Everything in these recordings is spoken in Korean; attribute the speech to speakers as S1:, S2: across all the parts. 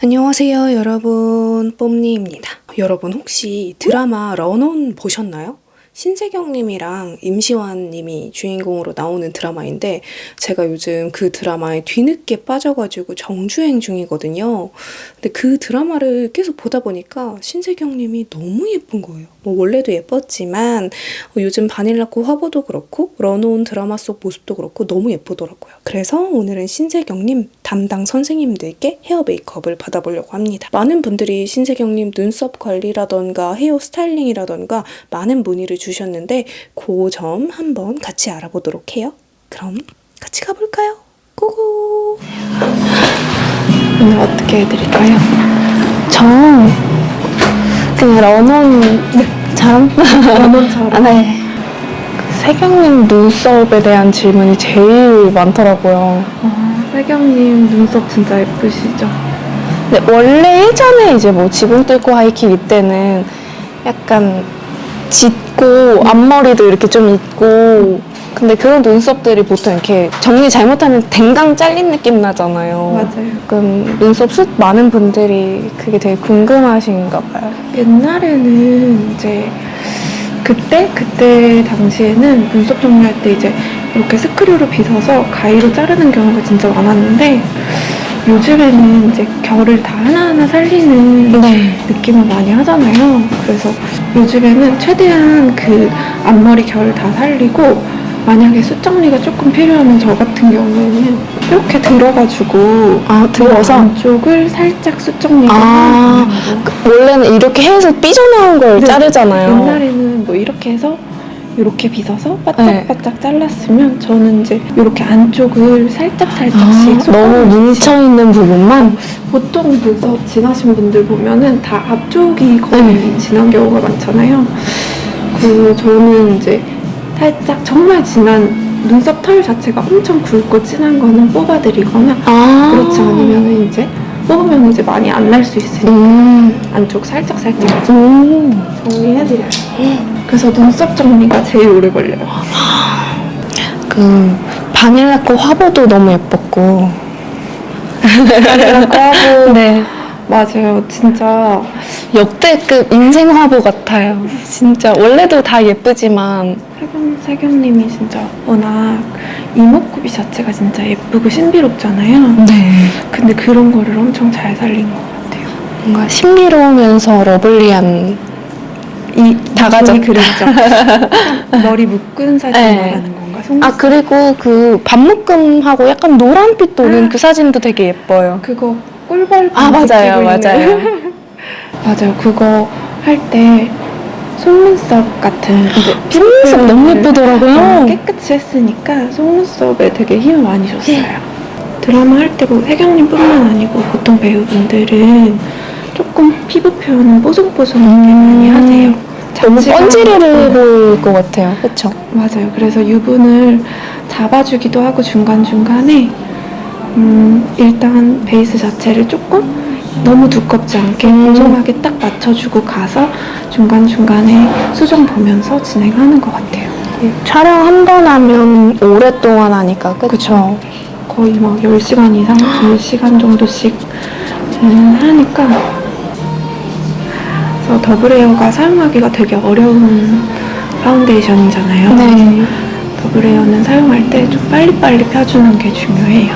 S1: 안녕하세요 여러분, 뽐니입니다. 여러분 혹시 드라마 런온 보셨나요? 신세경님이랑 임시완님이 주인공으로 나오는 드라마인데 제가 요즘 그 드라마에 뒤늦게 빠져가지고 정주행 중이거든요. 근데 그 드라마를 계속 보다 보니까 신세경님이 너무 예쁜 거예요. 뭐 원래도 예뻤지만 요즘 바닐라코 화보도 그렇고 런온 드라마 속 모습도 그렇고 너무 예쁘더라고요. 그래서 오늘은 신세경님 담당 선생님들께 헤어 메이크업을 받아보려고 합니다. 많은 분들이 신세경님 눈썹 관리라던가 헤어 스타일링이라던가 많은 문의를 주셨는데 그 점 한번 같이 알아보도록 해요. 그럼 같이 가볼까요? 고고!
S2: 오늘 어떻게 해드릴까요? 저 그냥 런온 참?
S1: 런온처럼?
S2: 아, 네. 세경님 눈썹에 대한 질문이 제일 많더라고요.
S3: 세경님 눈썹 진짜 예쁘시죠?
S2: 근데 원래 예전에 이제 뭐 지붕 뚫고 하이킥 이때는 약간 짙고 앞머리도 이렇게 좀 있고 근데 그런 눈썹들이 보통 이렇게 정리 잘못하면 댕강 잘린 느낌 나잖아요.
S3: 맞아요.
S2: 그럼 눈썹 숱 많은 분들이 그게 되게 궁금하신가 봐요.
S3: 옛날에는 이제 그때 당시에는 눈썹 정리할 때 이제 이렇게 스크류로 빗어서 가위로 자르는 경우가 진짜 많았는데 요즘에는 이제 결을 다 하나하나 살리는 느낌을 많이 하잖아요. 그래서 요즘에는 최대한 그 앞머리 결 다 살리고 만약에 숱 정리가 조금 필요하면 저 같은 경우에는 이렇게 들어가지고
S2: 들어서?
S3: 안쪽을 살짝 숱 정리가
S2: 아,
S3: 하는 거.
S2: 원래는 이렇게 해서 삐져나온 걸
S3: 네.
S2: 자르잖아요.
S3: 옛날에는 뭐 이렇게 해서 이렇게 빗어서 바짝바짝 잘랐으면 저는 이제 이렇게 안쪽을 살짝씩
S2: 너무 뭉쳐있는 부분만?
S3: 보통 눈썹 진하신 분들 보면은 다 앞쪽이 거의 진한 경우가 많잖아요. 그 저는 이제 살짝 정말 진한 눈썹 털 자체가 엄청 굵고 진한 거는 뽑아드리거나 그렇지 않으면 이제 뽑으면 이제 많이 안 날 수 있으니까 안쪽 살짝 정리해드려요. 그래서 눈썹 정리가 제일 오래 걸려요.
S2: 그 바닐라코 화보도 너무 예뻤고
S3: 바닐라코 화보
S2: 네,
S3: 맞아요. 진짜
S2: 역대급 인생 화보 같아요. 진짜 원래도 다 예쁘지만
S3: 세경님이 진짜 워낙 이목구비 자체가 진짜 예쁘고 신비롭잖아요.
S2: 네,
S3: 근데 그런 거를 엄청 잘 살린 것 같아요.
S2: 뭔가 신비로우면서 러블리한 다 가졌다.
S3: 그랬죠. 머리 묶은 사진
S2: 네.
S3: 말하는 건가? 속눈썹.
S2: 그리고 그 반묶음하고 약간 노란빛 도는 그 사진도 되게 예뻐요.
S3: 그거 꿀벌
S2: 맞아요.
S3: 맞아요. 그거 할 때 속눈썹 같은 이제
S2: 속눈썹 너무 예쁘더라고요.
S3: 깨끗이 했으니까 속눈썹에 되게 힘을 많이 줬어요. 드라마 할 때 뭐 세경님뿐만 아니고 보통 배우분들은 조금 피부 표현은 뽀송뽀송하게 많이 하세요.
S2: 너무
S3: 자취가
S2: 번지르르 보일 것 같아요. 그쵸?
S3: 맞아요. 그래서 유분을 잡아주기도 하고 중간중간에 일단 베이스 자체를 조금 너무 두껍지 않게 뽀송하게 딱 맞춰주고 가서 중간중간에 수정 보면서 진행하는 것 같아요.
S2: 촬영 한 번 하면 오랫동안 하니까 그쵸?
S3: 거의 막 10시간 이상, 10시간 정도씩 하니까 그래서 더블헤어가 사용하기가 되게 어려운 파운데이션이잖아요.
S2: 네.
S3: 더블헤어는 사용할 때 좀 빨리빨리 펴주는 게 중요해요.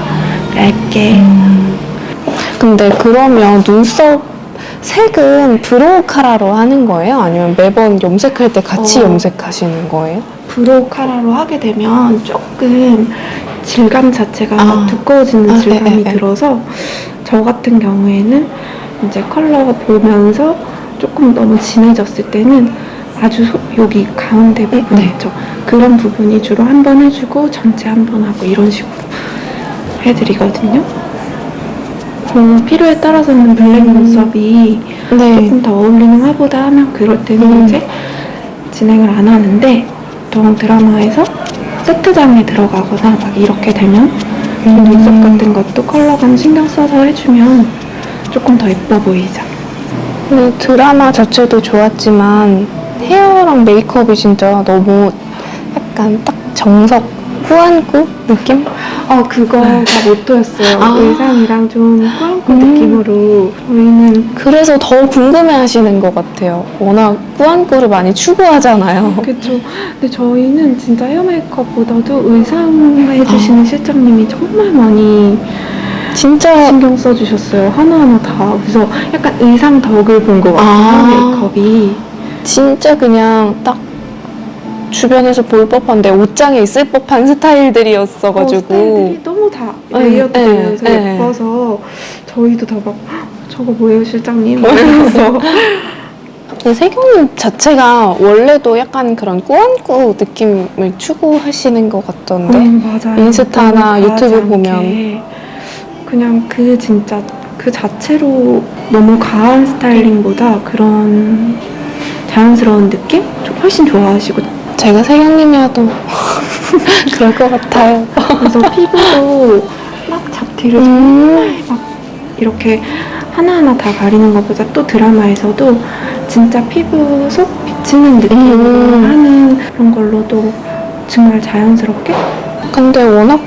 S3: 얇게.
S2: 근데 그러면 눈썹 색은 브로우 카라로 하는 거예요? 아니면 매번 염색할 때 같이 염색하시는 거예요?
S3: 브로우 카라로 하게 되면 조금 질감 자체가 두꺼워지는 질감이 들어서 저 같은 경우에는 이제 컬러 보면서 조금 너무 진해졌을 때는 아주 여기 가운데 부분 있죠. 그런 부분 위주로 한 번 해주고 전체 한 번 하고 이런 식으로 해드리거든요. 필요에 따라서는 블랙 눈썹이 조금 더 어울리는 화보다 하면 그럴 때는 이제 진행을 안 하는데 보통 드라마에서 세트장에 들어가거나 막 이렇게 되면 눈썹 같은 것도 컬러감 신경 써서 해주면 조금 더 예뻐 보이죠.
S2: 드라마 자체도 좋았지만 헤어랑 메이크업이 진짜 너무 약간 딱 정석 꾸안꾸 느낌?
S3: 그거가 모토였어요.
S2: 아.
S3: 의상이랑 좀 꾸안꾸 느낌으로 저희는
S2: 그래서 더 궁금해 하시는 것 같아요. 워낙 꾸안꾸를 많이 추구하잖아요.
S3: 그쵸. 근데 저희는 진짜 헤어 메이크업보다도 의상 해주시는 실장님이 정말 많이
S2: 진짜
S3: 신경 써주셨어요. 하나하나 다. 그래서 약간 의상 덕을 본 것 같아요.
S2: 아.
S3: 헤어 메이크업이.
S2: 진짜 그냥 딱 주변에서 볼 법한데 옷장에 있을 법한 스타일들이었어가지고
S3: 스타일들이 너무 다
S2: 네,
S3: 레이어드
S2: 네,
S3: 되면서
S2: 네.
S3: 예뻐서 저희도 다 막 저거 뭐예요 실장님? 이러면서
S2: 그 세경님 자체가 원래도 약간 그런 꾸안꾸 느낌을 추구하시는 것 같던데
S3: 맞아요.
S2: 인스타나
S3: 너무 과하지
S2: 유튜브
S3: 않게
S2: 보면.
S3: 그냥 그 진짜 그 자체로 너무 과한 스타일링보다 그런 자연스러운 느낌? 좀 훨씬 좋아하시고
S2: 제가 세경님이어도 그럴 것 같아요.
S3: 그래서 피부도 막 잡티를 막 이렇게 하나하나 다 가리는 것보다 또 드라마에서도 진짜 피부 속 비치는 느낌으로 하는 그런 걸로도 정말 자연스럽게
S2: 근데 워낙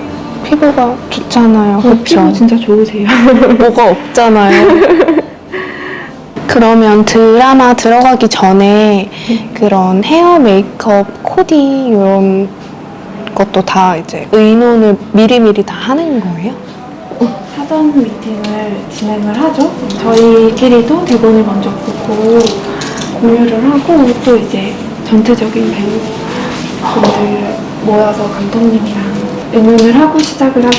S2: 피부가 좋잖아요. 그렇죠?
S3: 피부 진짜 좋으세요.
S2: 뭐가 없잖아요. 그러면 드라마 들어가기 전에 그런 헤어 메이크업, 코디 이런 것도 다 이제 의논을 미리미리 다 하는 거예요?
S3: 사전 미팅을 진행을 하죠. 저희끼리도 대본을 먼저 보고 공유를 하고 또 이제 전체적인 배우분들 모여서 감독님이랑 의논을 하고 시작을 하죠.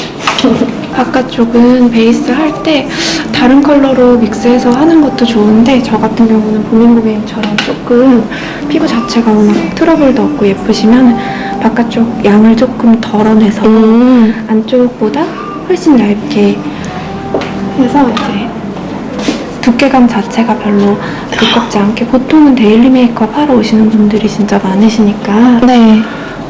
S3: 바깥쪽은 베이스 할 때 다른 컬러로 믹스해서 하는 것도 좋은데 저 같은 경우는 보민 고객님처럼 조금 피부 자체가 워낙 트러블도 없고 예쁘시면 바깥쪽 양을 조금 덜어내서 안쪽보다 훨씬 얇게 해서 이제 두께감 자체가 별로 두껍지 않게 보통은 데일리 메이크업 하러 오시는 분들이 진짜 많으시니까
S2: 네.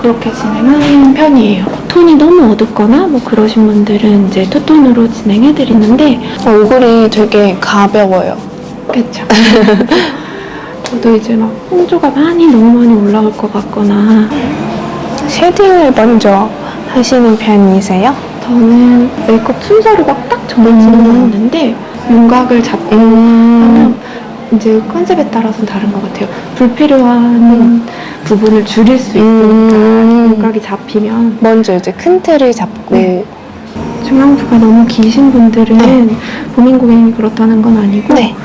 S3: 그렇게 진행하는 편이에요. 톤이 너무 어둡거나 뭐 그러신 분들은 이제 투톤으로 진행해드리는데
S2: 얼굴이 되게 가벼워요.
S3: 그쵸. 저도 이제 막 홍조가 너무 많이 올라올 것 같거나
S2: 쉐딩을 먼저 하시는 편이세요?
S3: 저는 메이크업 순서를 막 딱 정해지는 건 없는데 윤곽을 잡고 하면 이제 컨셉에 따라서는 다른 것 같아요. 불필요한 부분을 줄일 수 있으니까 윤곽이 잡히면
S2: 먼저 이제 큰 틀을 잡고
S3: 네. 중앙부가 너무 기신 분들은 보민 고객님이 그렇다는 건 아니고
S2: 네.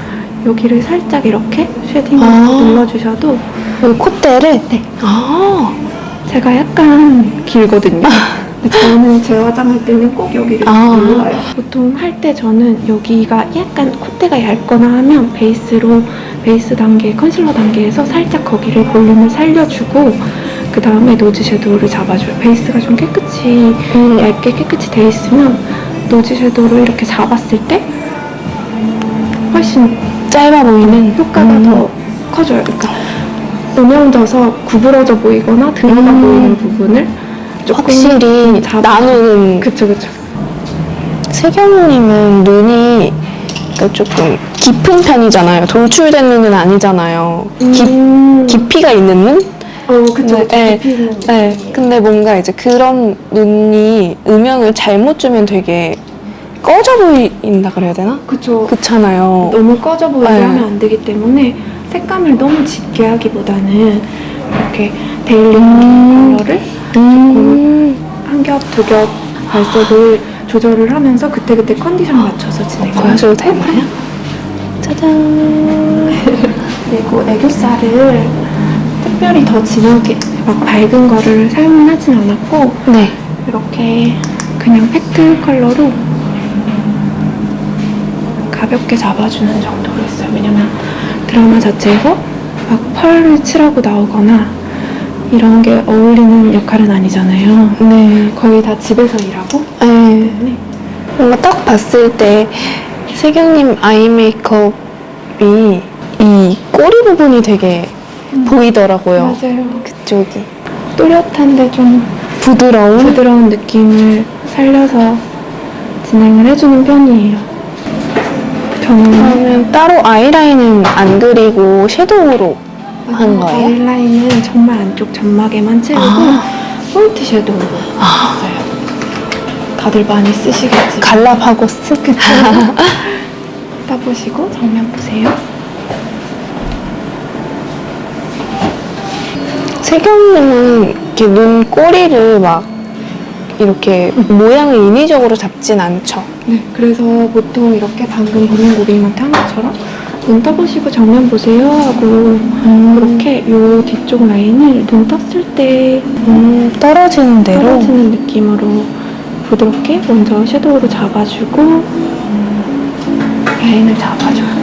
S3: 여기를 살짝 이렇게 쉐딩을 눌러주셔도
S2: 여기 콧대를
S3: 네.
S2: 아
S3: 제가 약간 길거든요. 근데 저는 제 화장할 때는 꼭 여기를 눌러요. 보통 할 때 저는 여기가 약간 콧대가 얇거나 하면 베이스 단계, 컨실러 단계에서 살짝 거기를 볼륨을 살려주고 그 다음에 노즈 섀도우를 잡아줘요. 베이스가 좀 깨끗이 얇게 깨끗이 돼 있으면 노즈 섀도우를 이렇게 잡았을 때 훨씬
S2: 짧아 보이는
S3: 효과가 더 커져요. 그러니까 음영져서 구부러져 보이거나 들어가 보이는 부분을 조금
S2: 확실히 나누는.
S3: 그쵸.
S2: 세경님은 눈이 그러니까 조금 깊은 편이잖아요. 돌출된 눈은 아니잖아요. 깊이가 있는 눈?
S3: 그쵸.
S2: 네,
S3: 깊이 있는
S2: 네.
S3: 느낌이에요.
S2: 근데 뭔가 이제 그런 눈이 음영을 잘못 주면 되게 꺼져 보인다 그래야 되나?
S3: 그쵸.
S2: 그렇잖아요.
S3: 너무 꺼져 보이게
S2: 네.
S3: 하면 안 되기 때문에 색감을 너무 짙게 하기보다는 이렇게 데일리 컬러를 한 겹, 두 겹 발색을 조절을 하면서 그때그때 컨디션 맞춰서 진행을
S2: 보여줘도 되나요? 짜잔.
S3: 그리고 애교살을 특별히 더 진하게 막 밝은 거를 사용은 하진 않았고
S2: 네.
S3: 이렇게 그냥 팩트 컬러로 가볍게 잡아주는 정도로 했어요. 왜냐면 드라마 자체에서 막 펄을 칠하고 나오거나 이런 게 어울리는 역할은 아니잖아요.
S2: 네.
S3: 거의 다 집에서 일하고
S2: 네.
S3: 때문에
S2: 뭔가 딱 봤을 때 세경님 아이 메이크업이 이 꼬리 부분이 되게 보이더라고요.
S3: 맞아요.
S2: 그쪽이
S3: 또렷한데 좀 부드러운 느낌을 살려서 진행을 해주는 편이에요. 저는
S2: 그러면 따로 아이라인은 안 그리고 섀도우로 한 거예요?
S3: 아이라인은 정말 안쪽 점막에만 채우고 포인트 섀도우로 했어요. 다들 많이 쓰시겠지.
S2: 갈라파고스?
S3: 그쵸? 따보시고 정면 보세요.
S2: 세경님은 이렇게 눈 꼬리를 막 이렇게 모양을 인위적으로 잡진 않죠.
S3: 네, 그래서 보통 이렇게 방금 보는 고객님한테 하나처럼 눈 떠보시고 정면 보세요 하고 이렇게 요 뒤쪽 라인을 눈 떴을 때
S2: 떨어지는 대로.
S3: 떨어지는 느낌으로 부드럽게 먼저 섀도우로 잡아주고 라인을 잡아줘요.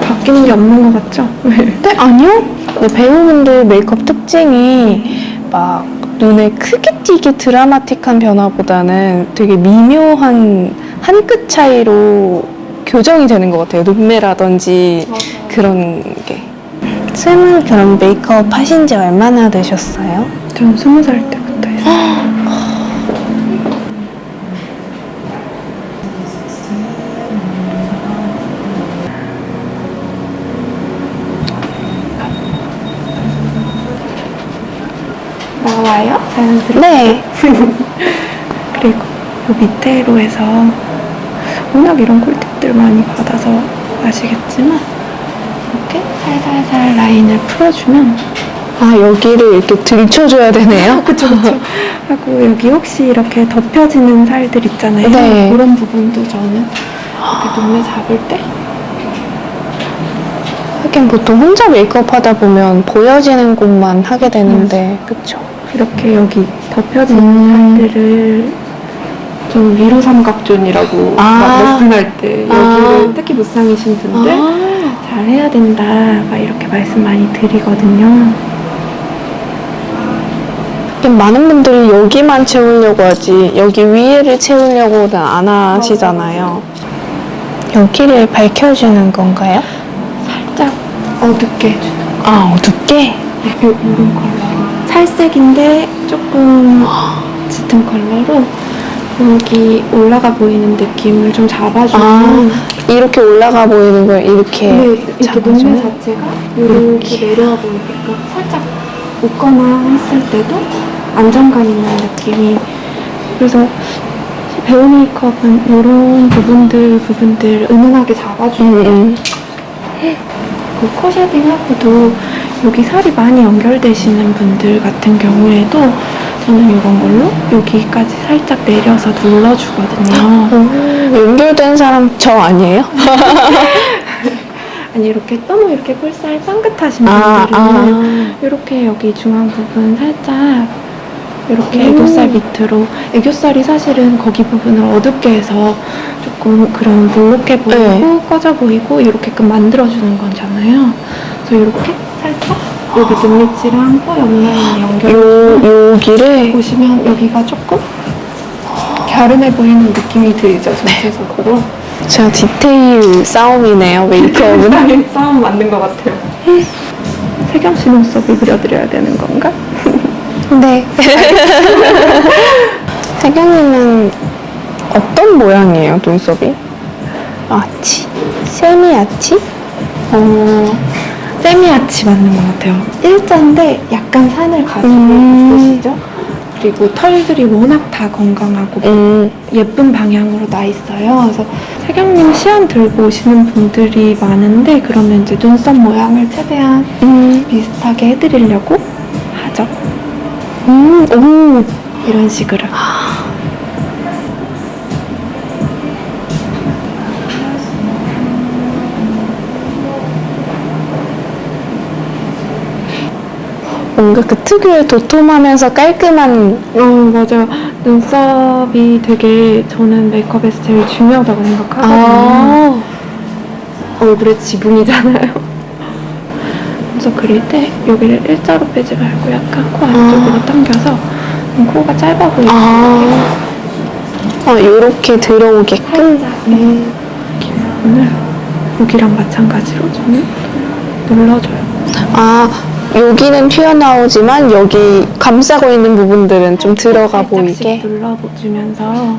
S3: 바뀌는 게 없는 것 같죠?
S2: 네, 아니요. 네, 배우분들 메이크업 특징이 막 눈에 크게 띄게 드라마틱한 변화보다는 되게 미묘한 한 끗 차이로 교정이 되는 것 같아요. 눈매라든지 그런 게. 쌤은 그럼 메이크업 하신 지 얼마나 되셨어요?
S3: 전 20살 때부터 했어요. 나와요? 자연스럽게.
S2: 네.
S3: 그리고 요 밑에로 해서 워낙 이런 꿀팁들 많이 받아서 아시겠지만 이렇게 살살살 라인을 풀어주면
S2: 아, 여기를 이렇게 들쳐줘야 되네요?
S3: 그쵸 그쵸 하고 여기 혹시 이렇게 덮여지는 살들 있잖아요.
S2: 네.
S3: 그런 부분도 저는 이렇게 눈매 잡을 때
S2: 하긴 보통 혼자 메이크업 하다 보면 보여지는 곳만 하게 되는데, 그쵸?
S3: 이렇게 여기 덮여지는 살들을 좀 위로 삼각존이라고 막 레슨할 때 여기를 특히 무쌍이신 분들 잘 해야 된다 막 이렇게 말씀 많이 드리거든요.
S2: 하긴 많은 분들이 여기만 채우려고 하지, 여기 위에를 채우려고는 안 하시잖아요. 여기를 밝혀주는 건가요?
S3: 살짝 어둡게 해주는
S2: 아, 어둡게?
S3: 이런 컬러로 살색인데 조금 짙은 컬러로 여기 올라가 보이는 느낌을 좀 잡아주면
S2: 이렇게 올라가 보이는 걸 이렇게
S3: 네, 이렇게
S2: 잡아주는?
S3: 눈매 자체가 이렇게 내려와 보이니까 살짝 웃거나 했을 때도 안정감 있는 느낌이. 그래서 배우 메이크업은 이런 부분들 은은하게 잡아주는 그 코쉐딩하고도 여기 살이 많이 연결되시는 분들 같은 경우에도 저는 이런 걸로 여기까지 살짝 내려서 눌러주거든요.
S2: 연결된 사람 저 아니에요?
S3: 아니 이렇게 너무 이렇게 볼살 빵긋하신 분들은 이렇게 여기 중앙 부분 살짝 이렇게 애교살 밑으로, 애교살이 사실은 거기 부분을 어둡게 해서 조금 그런 볼록해 보이고 꺼져 보이고 이렇게끔 만들어주는 거잖아요. 그래서 이렇게 살짝 여기 눈밑이랑 코 옆라인 연결
S2: 여기를
S3: 보시면 여기가 조금 갸름해 보이는 느낌이 들죠, 전체적으로.
S2: 제가 디테일 싸움이네요, 메이크업은.
S3: 싸움 맞는 것 같아요. 세경 씨 눈썹을 그려드려야 되는 건가?
S2: 네. 세경님은 어떤 모양이에요, 눈썹이? 아치? 세미 아치?
S3: 세미아치 맞는 것 같아요. 일자인데 약간 산을 가지고 있으시죠? 그리고 털들이 워낙 다 건강하고 예쁜 방향으로 나 있어요. 그래서 세경님 시안 들고 오시는 분들이 많은데 그러면 이제 눈썹 모양을 최대한 비슷하게 해드리려고 하죠. 이런 식으로.
S2: 뭔가 그 특유의 도톰하면서 깔끔한.
S3: 맞아요. 눈썹이 되게 저는 메이크업에서 제일 중요하다고 생각하거든요. 얼굴의 지붕이잖아요. 눈썹 그릴 때 여기를 일자로 빼지 말고 약간 코 안쪽으로 당겨서 코가 짧아 보이게
S2: 요렇게 들어오게끔?
S3: 살짝 오늘 여기랑 마찬가지로 저는 눌러줘요.
S2: 여기는 튀어나오지만 여기 감싸고 있는 부분들은 좀 들어가 보이게.
S3: 눌러주면서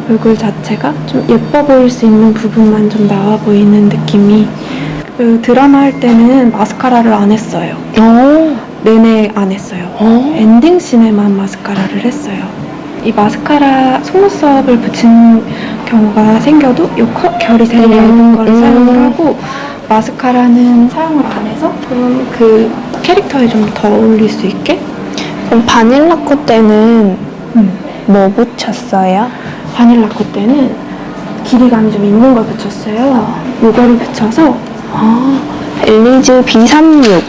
S3: 얼굴 자체가 좀 예뻐 보일 수 있는 부분만 좀 나와 보이는 느낌이. 그 드라마 할 때는 마스카라를 안 했어요. 내내 안 했어요. 엔딩 씬에만 마스카라를 했어요. 이 마스카라 속눈썹을 붙인 경우가 생겨도 이 결이 되게 얇은 거를 사용을 하고 마스카라는 사용을 안 해서 좀 그 캐릭터에 좀 더 어울릴 수 있게.
S2: 그럼 바닐라코 때는 뭐 붙였어요?
S3: 바닐라코 때는 길이감이 좀 있는 걸 붙였어요. 요거를 붙여서
S2: 엘리즈 B36.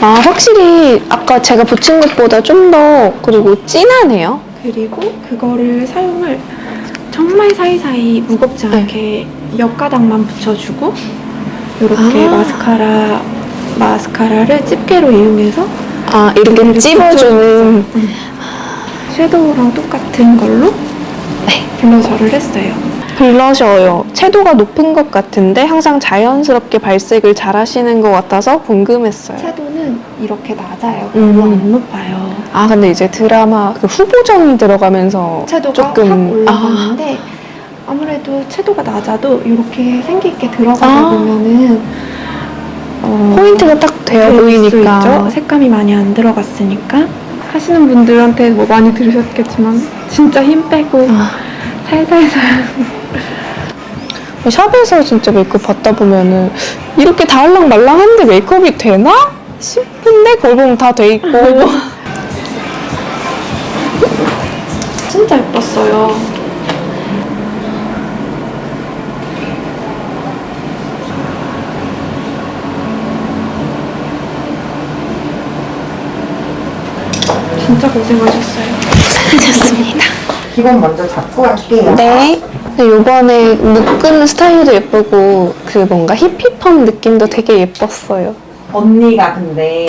S2: 아, 확실히 아까 제가 붙인 것보다 좀 더 그리고 진하네요.
S3: 그리고 그거를 사용을 정말 사이사이 무겁지 않게 몇 가닥만 붙여주고 이렇게 마스카라를 집게로 이용해서
S2: 이렇게 찝어주는.
S3: 섀도우랑 똑같은 걸로 블러셔를 했어요.
S2: 블러셔요. 채도가 높은 것 같은데 항상 자연스럽게 발색을 잘 하시는 것 같아서 궁금했어요.
S3: 섀도우는 이렇게 낮아요. 별로 안 높아요.
S2: 아, 근데 이제 드라마 그 후보정이 들어가면서
S3: 채도가
S2: 조금
S3: 확 올라가는데 아무래도 채도가 낮아도 이렇게 생기 있게 들어가다 보면은
S2: 포인트가 딱 되어
S3: 수
S2: 보이니까.
S3: 있죠? 색감이 많이 안 들어갔으니까. 하시는 분들한테 뭐 많이 들으셨겠지만 진짜 힘 빼고 살살살.
S2: 샵에서 진짜 메이크업 받다 보면은 이렇게 달랑말랑한데 메이크업이 되나 싶은데 거울 보면 다 돼 있고.
S3: 진짜 예뻤어요. 진짜 고생하셨어요.
S2: 괜찮습니다.
S4: 기본 먼저 잡고 할게요.
S2: 네. 요번에 묶은 스타일도 예쁘고 그 뭔가 히피펌 느낌도 되게 예뻤어요.
S4: 언니가 근데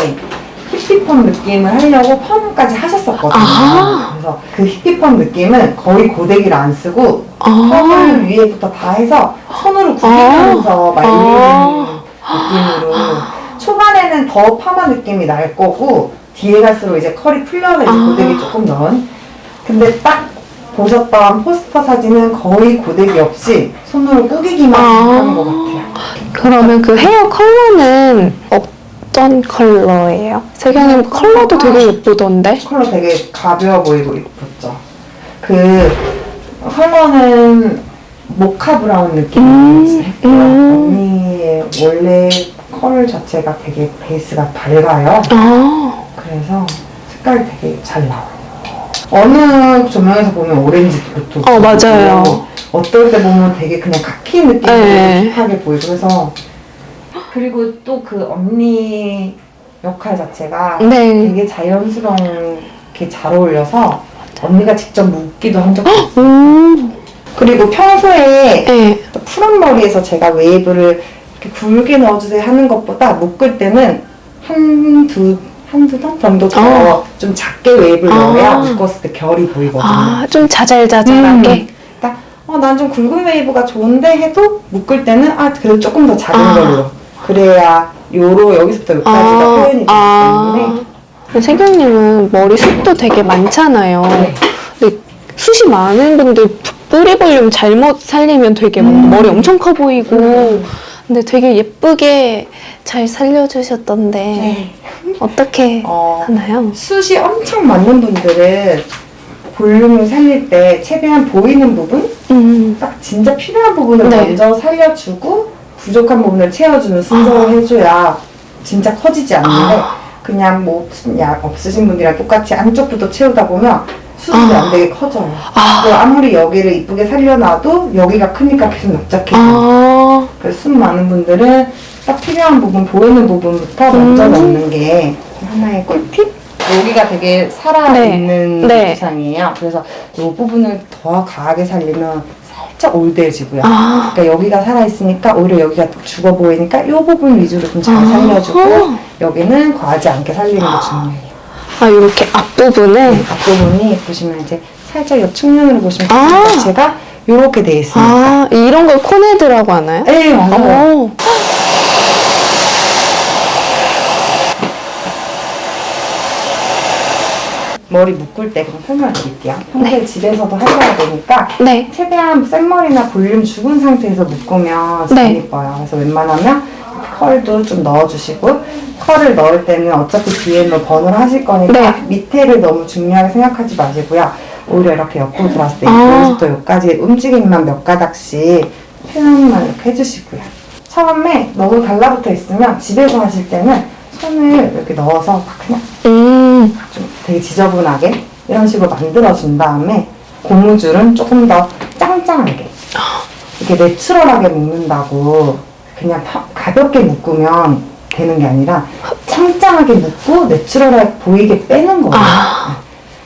S4: 히피펌 느낌을 하려고 펌까지 하셨었거든요. 그래서 그 히피펌 느낌은 거의 고데기를 안 쓰고 펌을 위에부터 다 해서 손으로 구기면서 말리는 느낌으로 초반에는 더 파마 느낌이 날 거고 뒤에 갈수록 이제 컬이 풀려서 이제 고데기 조금 넣은. 근데 딱 보셨던 포스터 사진은 거의 고데기 없이 손으로 꾸기기만 하는 것 같아요.
S2: 그러면 그 헤어 컬러는 어떤 컬러예요? 세경님 컬러도 되게 예쁘던데?
S4: 컬러 되게 가벼워 보이고 예쁘죠. 그 컬러는 모카 브라운 느낌이 했고요. 언니의 원래 컬 자체가 되게 베이스가 밝아요. 그래서 색깔이 되게 잘 나와요. 어느 조명에서 보면 오렌지부터
S2: 맞아요.
S4: 어떨 때 보면 되게 그냥 카키 느낌이 딥하게 보이고 그래서 그리고 또 그 언니 역할 자체가 되게 자연스럽게 잘 어울려서 언니가 직접 묶기도 한 적도 있어요. 그리고 평소에 푸른 머리에서 제가 웨이브를 이렇게 굵게 넣어주세요 하는 것보다 묶을 때는 한두 단 정도 더 좀 작게 웨이브를 넣어야 묶었을 때 결이 보이거든요.
S2: 좀 자잘자잘하게?
S4: 딱, 난 좀 굵은 웨이브가 좋은데 해도 묶을 때는, 그래도 조금 더 작은 걸로. 그래야 여기서부터 여기까지가 표현이 되기 때문에.
S2: 세경님은 머리 숱도 되게 많잖아요. 근데 숱이 많은 분들 뿌리 볼륨 잘못 살리면 되게 머리 엄청 커 보이고 근데 되게 예쁘게 잘 살려주셨던데 어떻게 하나요?
S4: 숱이 엄청 많은 분들은 볼륨을 살릴 때 최대한 보이는 부분? 딱 진짜 필요한 부분을 먼저 살려주고 부족한 부분을 채워주는 순서로 해줘야 진짜 커지지 않는데 그냥 뭐 무슨 약 없으신 분들이랑 똑같이 안쪽부터 채우다 보면 수술이 안 되게 커져요. 그리고 아무리 여기를 이쁘게 살려놔도 여기가 크니까 계속 납작해져요. 그래서 숱 많은 분들은 딱 필요한 부분, 보이는 부분부터 먼저 넣는 게 하나의 꿀팁? 여기가 되게 살아있는 두상이에요. 그래서 이 부분을 더 강하게 살리면 살짝 올드해지고요. 그러니까 여기가 살아있으니까 오히려 여기가 죽어 보이니까 이 부분 위주로 좀 잘 살려주고 여기는 과하지 않게 살리는 게 중요해요.
S2: 이렇게 앞부분에?
S4: 앞부분이 보시면 이제 살짝 옆 측면으로 보시면 자체가 이렇게 돼 있습니다.
S2: 이런 걸 코네드라고 하나요?
S4: 네, 맞아요. 머리 묶을 때 그럼 설명을 드릴게요. 평소에 집에서도 하셔야 되니까 최대한 생머리나 볼륨 죽은 상태에서 묶으면 잘 이뻐요. 그래서 웬만하면 컬도 좀 넣어주시고, 컬을 넣을 때는 어차피 뒤에 뭐 번호를 하실 거니까
S2: 네.
S4: 밑에를 너무 중요하게 생각하지 마시고요. 오히려 이렇게 옆으로 돌았을 때
S2: 아.
S4: 여기서부터 여기까지 움직임만 몇 가닥씩 표현만 이렇게 해주시고요. 처음에 너무 달라붙어 있으면 집에서 하실 때는 손을 이렇게 넣어서 그냥 좀 되게 지저분하게 이런 식으로 만들어준 다음에 고무줄은 조금 더 짱짱하게 이렇게 내추럴하게 묶는다고 그냥 가볍게 묶으면 되는 게 아니라 짱짱하게 묶고 내추럴하게 보이게 빼는 거예요.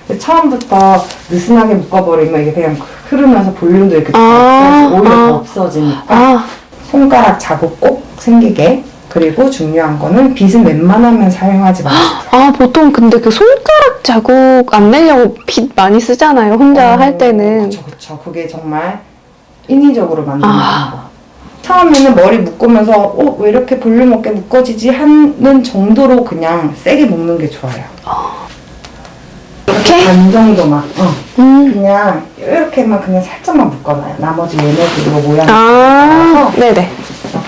S4: 근데 처음부터 느슨하게 묶어버리면 이게 그냥 흐르면서 볼륨도 이렇게 오히려 더 없어지니까 손가락 자국 꼭 생기게. 그리고 중요한 거는 빗은 웬만하면 사용하지 마세요.
S2: 아, 보통 근데 그 손가락 자국 안 내려고 빗 많이 쓰잖아요. 혼자 할 때는.
S4: 그쵸. 그게 정말 인위적으로 만드는 거. 처음에는 머리 묶으면서 왜 이렇게 볼륨 없게 묶어지지 하는 정도로 그냥 세게 묶는 게 좋아요.
S2: 이렇게?
S4: 반 정도만. 그냥 이렇게만 그냥 살짝만 묶어놔요. 나머지 얘네들로 모양이
S2: 아, 네네.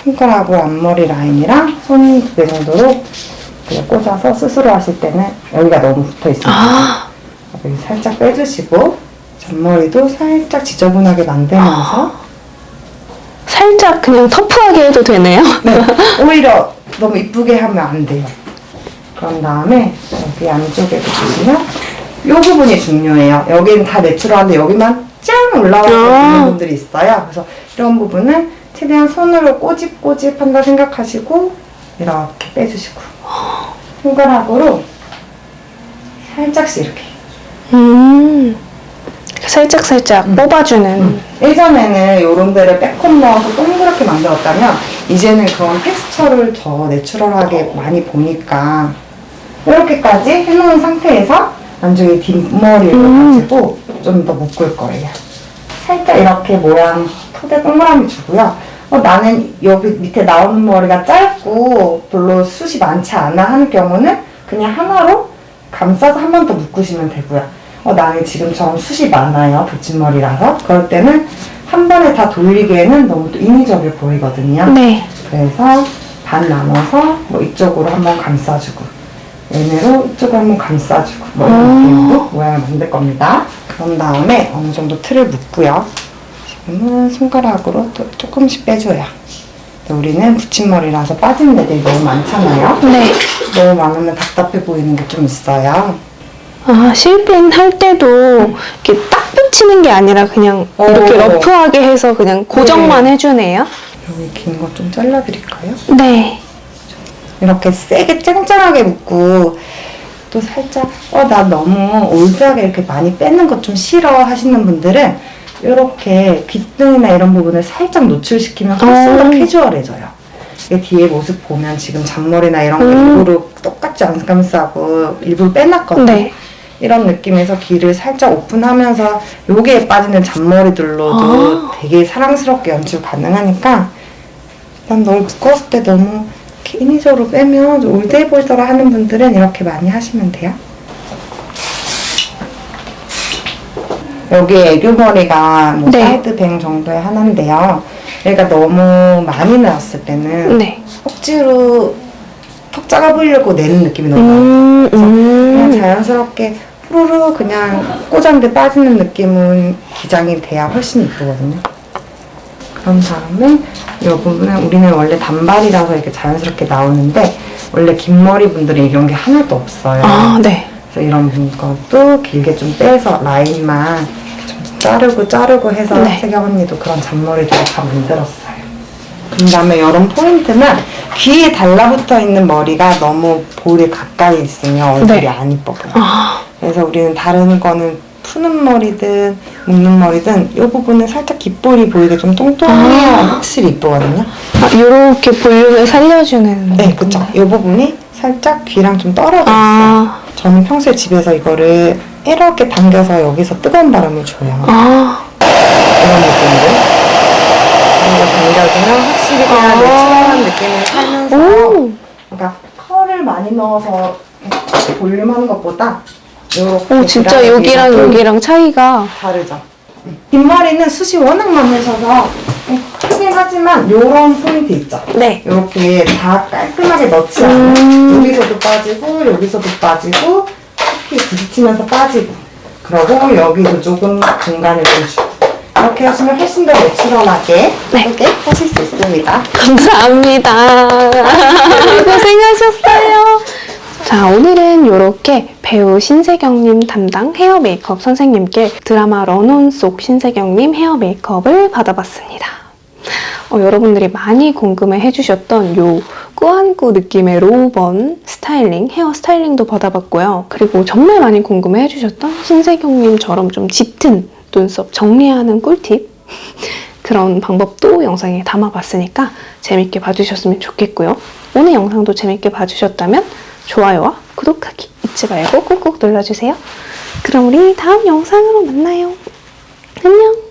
S4: 손가락으로 앞머리 라인이랑 손 2개 정도로 그냥 꽂아서 스스로 하실 때는 여기가 너무 붙어 있으니까 여기 살짝 빼주시고 잔머리도 살짝 지저분하게 만들면서
S2: 살짝 그냥 터프하게 해도 되네요.
S4: 네, 오히려 너무 이쁘게 하면 안 돼요. 그런 다음에 여기 안쪽에 보시면 이 부분이 중요해요. 여기는 다 내추럴한데 여기만 짱 올라와서 있는 분들이 있어요. 그래서 이런 부분은 최대한 손으로 꼬집꼬집 한다 생각하시고 이렇게 빼주시고 손가락으로 살짝씩 이렇게
S2: 살짝 뽑아주는.
S4: 예전에는 이런 데를 빼꼼 넣어서 동그랗게 만들었다면 이제는 그런 텍스처를 더 내추럴하게 많이 보니까 이렇게까지 해놓은 상태에서 나중에 뒷머리를 가지고 좀 더 묶을 거예요. 살짝 이렇게 모양 토대 동그라미 주고요. 나는 여기 밑에 나오는 머리가 짧고 별로 숱이 많지 않아 하는 경우는 그냥 하나로 감싸서 한 번 더 묶으시면 되고요. 나는 지금처럼 숱이 많아요. 붙임머리라서. 그럴 때는 한 번에 다 돌리기에는 너무 또 인위적으로 보이거든요.
S2: 네.
S4: 그래서 반 나눠서 뭐 이쪽으로 한번 감싸주고 얘네로 이쪽으로 한번 감싸주고 뭐 이런 느낌으로 모양을 만들 겁니다. 그런 다음에 어느 정도 틀을 묶고요. 지금은 손가락으로 또 조금씩 빼줘요. 우리는 붙임머리라서 빠지는 데들이 너무 많잖아요.
S2: 네.
S4: 너무 많으면 답답해 보이는 게 좀 있어요.
S2: 아, 실핀 할 때도 이렇게 딱 붙이는 게 아니라 그냥 이렇게 러프하게 해서 그냥 고정만 해주네요.
S4: 여기 긴 거 좀 잘라드릴까요?
S2: 네.
S4: 이렇게 세게 짱짱하게 묶고 또 살짝 나 너무 올드하게 이렇게 많이 빼는 거 좀 싫어 하시는 분들은 이렇게 귓등이나 이런 부분을 살짝 노출시키면 훨씬 더 캐주얼해져요. 이게 뒤에 모습 보면 지금 잔머리나 이런 거 일부러 똑같이 안 감싸고 일부러 빼놨거든요.
S2: 네.
S4: 이런 느낌에서 귀를 살짝 오픈하면서 여기에 빠지는 잔머리들로도 되게 사랑스럽게 연출 가능하니까 난 널 묶었을 때 너무 인위적으로 빼면 올드해 보이더라 하는 분들은 이렇게 많이 하시면 돼요. 여기 애교머리가 뭐
S2: 네.
S4: 사이드 뱅 정도의 하나인데요. 얘가 너무 많이 나왔을 때는
S2: 네.
S4: 억지로 턱 작아 보이려고 내는 느낌이 너무 많아요. 그래서 그냥 자연스럽게 후루루 그냥 꽂았는데 빠지는 느낌은 기장이 돼야 훨씬 이쁘거든요. 그런 다음에 이 부분은 우리는 원래 단발이라서 이렇게 자연스럽게 나오는데 원래 긴 머리 분들은 이런 게 하나도 없어요.
S2: 아, 네.
S4: 그래서 이런 것도 길게 좀 빼서 라인만 좀 자르고 해서
S2: 네.
S4: 세경 언니도 그런 잔머리들을 다 만들었어요. 그 다음에 이런 포인트는 귀에 달라붙어 있는 머리가 너무 볼에 가까이 있으면 얼굴이
S2: 네.
S4: 안 이뻐 보여요. 그래서 우리는 다른 거는 푸는 머리든 묶는 머리든 이 부분은 살짝 귓볼이 보이게 좀 똥똥해야 확실히 이쁘거든요.
S2: 이렇게 볼륨을 살려주는.
S4: 네, 그쵸. 이 부분이 살짝 귀랑 좀 떨어져 있어요. 저는 평소에 집에서 이거를 이렇게 당겨서 여기서 뜨거운 바람을 줘요. 이런 느낌으로. 이거 당겨주면 확실히 그냥 내추럴한 느낌을 살면서 그러니까 컬을 많이 넣어서 이렇게 볼륨하는 것보다 이렇게
S2: 진짜 여기랑 여기랑 차이가.
S4: 다르죠. 뒷머리는 숱이 워낙 많으셔서 크긴 하지만 요런 포인트 있죠?
S2: 네.
S4: 이렇게 다 깔끔하게 넣지 않고 여기서도 빠지고 여기서도 빠지고 이렇게 부딪히면서 빠지고 그러고 여기도 조금 공간을 좀 주고 이렇게 하시면 훨씬 더 내추럴하게
S2: 네.
S4: 이렇게 하실 수 있습니다.
S2: 감사합니다. 고생하셨어요. 자, 오늘은 이렇게 배우 신세경님 담당 헤어 메이크업 선생님께 드라마 런온 속 신세경님 헤어 메이크업을 받아봤습니다. 여러분들이 많이 궁금해 해주셨던 요 꾸안꾸 느낌의 로우번 스타일링, 헤어 스타일링도 받아봤고요. 그리고 정말 많이 궁금해 해주셨던 신세경님처럼 좀 짙은 눈썹 정리하는 꿀팁 그런 방법도 영상에 담아봤으니까 재밌게 봐주셨으면 좋겠고요. 오늘 영상도 재밌게 봐주셨다면 좋아요와 구독하기 잊지 말고 꾹꾹 눌러주세요. 그럼 우리 다음 영상으로 만나요. 안녕!